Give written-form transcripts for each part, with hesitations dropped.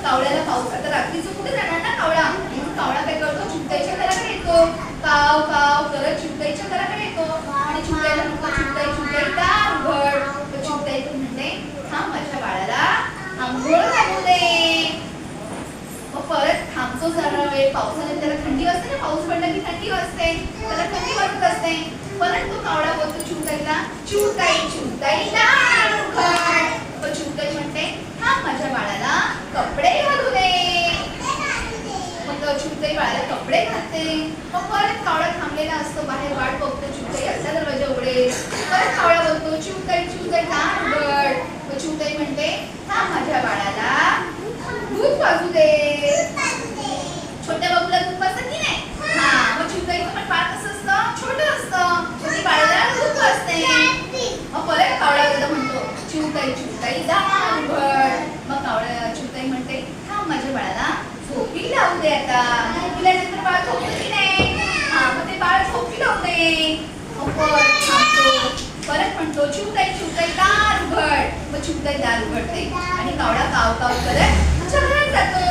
कावळ्याला पाऊस आता रात्रीचं कुठे जाणार ना कावळा, म्हणून कावळा काय करतो चिमटाईच्या घराकडे येतो. काव काव करत चिमटाईच्या घराकडे येतो आणि चिमटाईला म्हणतो चिमटाई चिमटाई दार उघड. तर चिमटाई म्हणते थांब माझ्या बाळाला आंघोळ घालू दे. मग परत थांबतो जरा वेळ. पावसाने त्याला थंडी असते ना, पाऊस पडला की थंडी वाजते, त्याला थंडी वाजत असते. परत तो कावळा बोलतो चिमटाईला चिमटाई चिमटाई दार उघड. तर चिमटाई म्हणते थांब माझ्या बाळाला कपडे घालू दे. मग चिमटाई बाळाला कपडे घालते. मग परत कावळा थांबलेला असतो बाहेर वाट बघतो चिमटाई असा दरवाजा उघडेल. परत कावळा बोलतो चिमटाई चिमटाई दार उघड. मग चिमटाई म्हणते थांब माझ्या बाळाला दूध पाजू दे. छोट्या बाबूला दूध पाजतात की नाही? हा, मग चिमटाईचं पण बाळ कसं असतं, छोटं असतं, छोटी बाळाला दूध पाजते. मग परत कावळा दादा म्हणतो चिमटाई चिमटाई दार उघड. मग कावळा चिमटाई म्हणते थांब माझ्या बाळाला झोपी लावू दे. आता झोपल्यानंतर बाळ झोपतं की नाही? हा, मग ते बाळ झोपी लावू दे. मग परत थांबतो. परत म्हणतो चिमटाई चिमटाई दार उघड. मग चिमटाई दार उघडते आणि कावळा काव काव करत घरात जातो.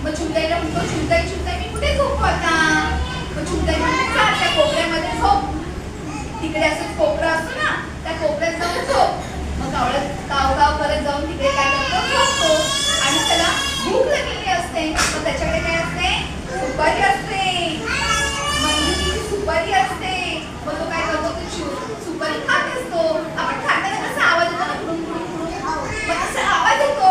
मग चिमटाईला म्हणतो चिमटाई चिमटाई मी कुठे झोपू आता? मग चिमटाई म्हणते चाल त्या कोपऱ्यामध्ये झोप. तिकडे असं कोपरा असतो ना, त्या कोपऱ्यात जाऊन झोप. मग कावळा काव काव करत जाऊन तिकडे काय करतो झोपतो. आणि त्याला भूक लागलेली असते. मग त्याच्याकडे काय असते, सुपारी असते, मंजुरीची सुपारी असते. मग तो काय करतो सुपारी खात असतो. आपण खाताना कसा आवाज येतो ना, कुडून कुडून कुडून, मग तसा आवाज येतो.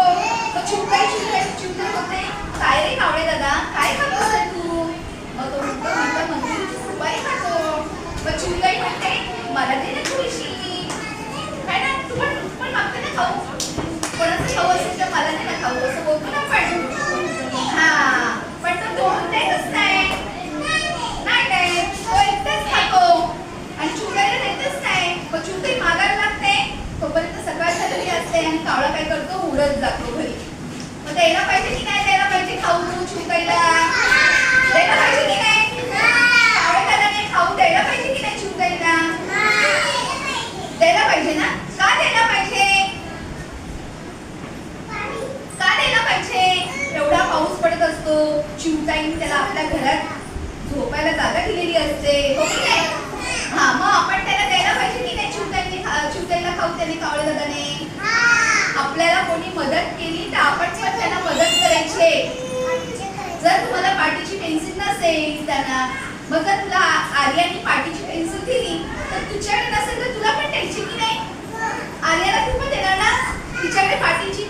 मग चिमटाई चिमटाई चिमटाई होते काय रे कावळे दादा काय खातोस रे तू? मग तो म्हणतो मी तर मंजुरीची सुपारी खातो. मग चिमटाई म्हणते मला दे ना थोडीशी. काय ना तू पण मागते ना खाऊ, कोणाचं खाऊ असेल तर मला दे ना खाऊ असं बोलतो ना आपण. हा, पण तो दोन देतच नाही. नाही तो एकटाच खातो आणि चिमटाईला देतच नाही. मग चिमटाई मागायला लागते. तोपर्यंत सकाळ झालेली असते आणि कावळा काय करतो उडत जातो घरी. मग द्यायला पाहिजे की नाही द्यायला पाहिजे खाऊ चिमटाईला? द्यायला पाहिजे की नाही? कावळा दादाने खाऊ द्यायला पाहिजे की नाही चिमटाईला? द्यायला पाहिजे ना? का द्यायला पाहिजे? का द्यायला पाहिजे? एवढा पाऊस पडत असतो, चिमटाईने त्याला आपल्या घरात झोपायला जागा दिलेली असते, हो की नाही? हा, मग आपण त्याला द्यायला पाहिजे की नाही चिमटाईला खाऊ त्याने कावळे दादाने? आपल्याला कोणी मदत केली तर आपण पण त्यांना मदत करायची. जर तुम्हाला पाटीची पेन्सिल नसेल त्यांना, मग जर तुला आर्याने पाटीची पेन्सिल दिली तर तुझ्याकडे नसेल तर तुला पण द्यायची की नाही? आर्याला तू पण देणार ना तिच्याकडे पाटीची